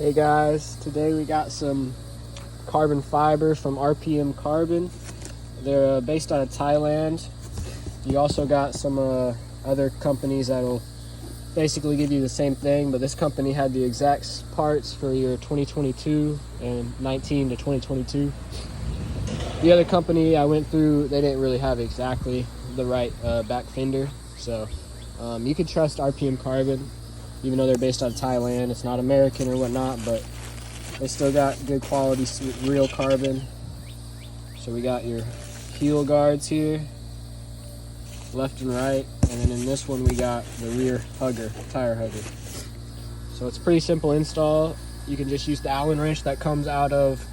Hey guys, today we got some carbon fiber from RPM Carbon. They're based out of Thailand. You also got some other companies that'll basically give you the same thing, but this company had the exact parts for your 2022 and 19 to 2022. The other company I went through, they didn't really have exactly the right back fender, so you can trust RPM Carbon. Even though they're based out of Thailand, it's not American or whatnot, but they still got good quality real carbon. So we got your heel guards here, left and right, and then in this one we got the rear hugger, tire hugger. So it's a pretty simple install. You can just use the Allen wrench that comes out of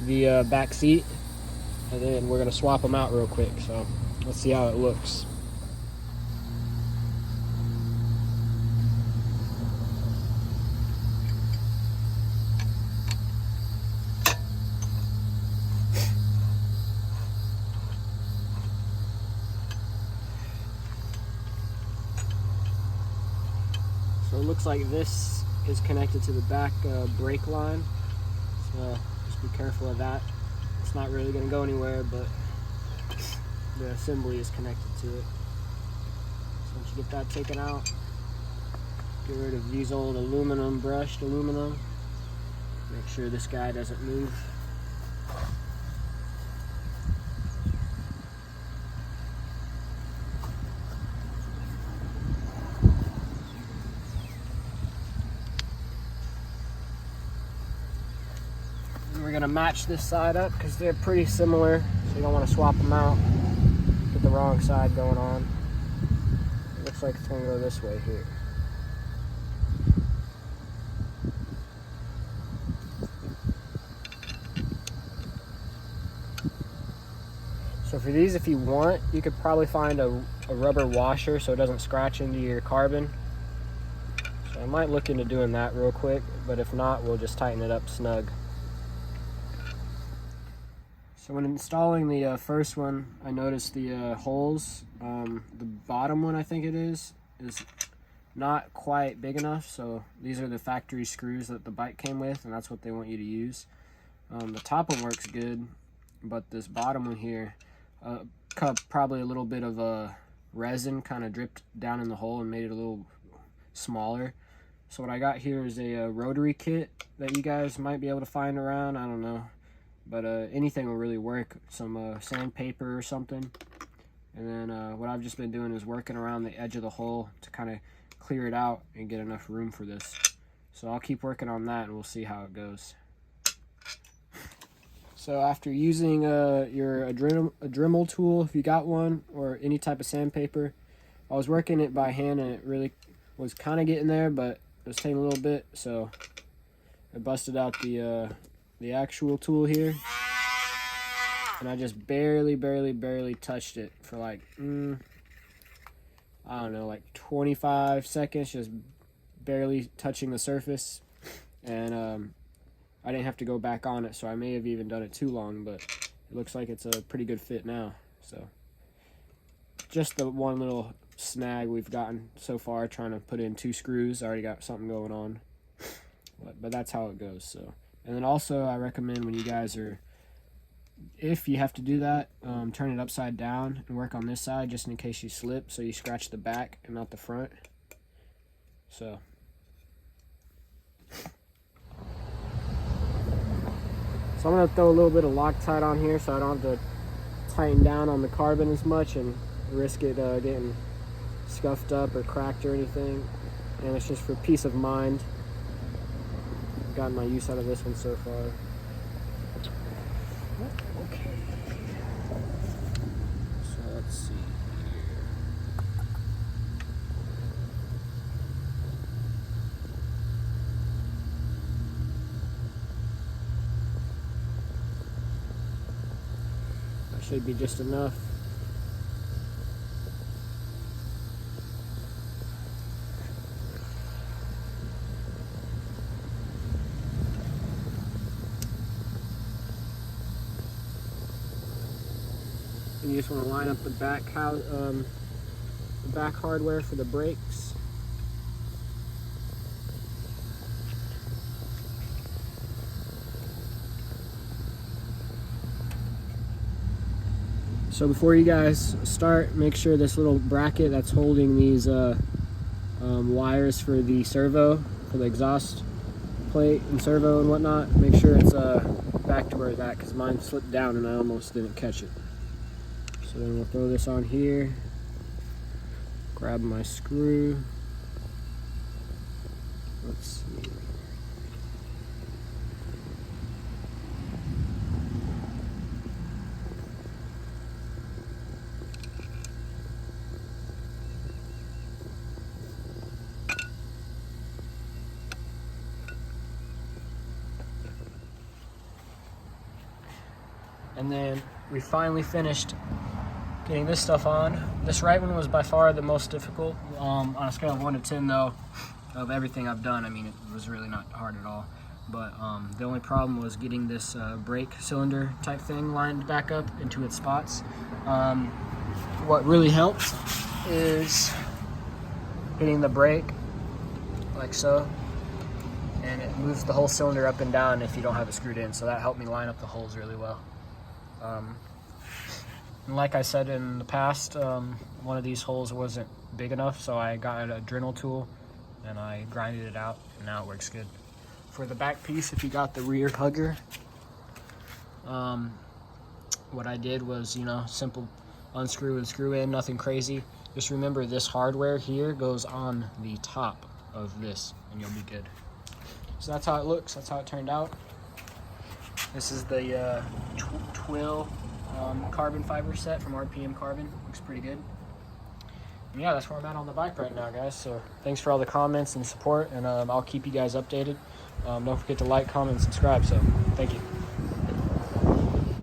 the back seat, and then we're gonna swap them out real quick. So let's see how it looks. So it looks like this is connected to the back brake line. So just be careful of that. It's not really going to go anywhere, but the assembly is connected to it. So once you get that taken out, get rid of these old brushed aluminum. Make sure this guy doesn't move. We're gonna match this side up because they're pretty similar, so you don't want to swap them out, get the wrong side going on. It looks like it's gonna go this way here. So for these, if you want, you could probably find a rubber washer so it doesn't scratch into your carbon. So I might look into doing that real quick, but if not, we'll just tighten it up snug. So when installing the first one, I noticed the holes, the bottom one I think it is not quite big enough. So these are the factory screws that the bike came with, and that's what they want you to use. The top one works good, but this bottom one here, probably a little bit of resin kind of dripped down in the hole and made it a little smaller. So what I got here is a rotary kit that you guys might be able to find around, I don't know. But anything will really work, some sandpaper or something. And then what I've just been doing is working around the edge of the hole to kind of clear it out and get enough room for this. So I'll keep working on that and we'll see how it goes. So after using your Dremel tool, if you got one, or any type of sandpaper, I was working it by hand and it really was kind of getting there, but it was taking a little bit. So I busted out the actual tool here, and I just barely touched it for like I don't know, like 25 seconds, just barely touching the surface. And I didn't have to go back on it, so I may have even done it too long, but it looks like it's a pretty good fit now. So just the one little snag we've gotten so far, trying to put in 2 screws. I already got something going on, but that's how it goes. So, and then also I recommend, when you guys if you have to do that, turn it upside down and work on this side just in case you slip, so you scratch the back and not the front. So I'm going to throw a little bit of Loctite on here so I don't have to tighten down on the carbon as much and risk it getting scuffed up or cracked or anything. And it's just for peace of mind. I've gotten my use out of this one so far. Okay. So let's see here. That should be just enough. And you just want to line up the back hardware for the brakes. So before you guys start, make sure this little bracket that's holding these wires for the servo, for the exhaust plate and servo and whatnot, make sure it's back to where it's at, because mine slipped down and I almost didn't catch it. So then we'll throw this on here, grab my screw. Let's see. And then we finally finished getting this stuff on. This right one was by far the most difficult. On a scale of 1 to 10 though, of everything I've done, I mean, it was really not hard at all. But the only problem was getting this brake cylinder type thing lined back up into its spots. What really helps is hitting the brake like so, and it moves the whole cylinder up and down if you don't have it screwed in. So that helped me line up the holes really well. And like I said in the past, one of these holes wasn't big enough, so I got a Dremel tool and I grinded it out, and now it works good. For the back piece, if you got the rear hugger, what I did was, you know, simple unscrew and screw in, nothing crazy. Just remember this hardware here goes on the top of this and you'll be good. So that's how it looks, that's how it turned out. This is the twill carbon fiber set from RPM Carbon. Looks pretty good. And yeah, that's where I'm at on the bike right now, guys. So thanks for all the comments and support, and I'll keep you guys updated. Don't forget to like, comment, and subscribe. So thank you.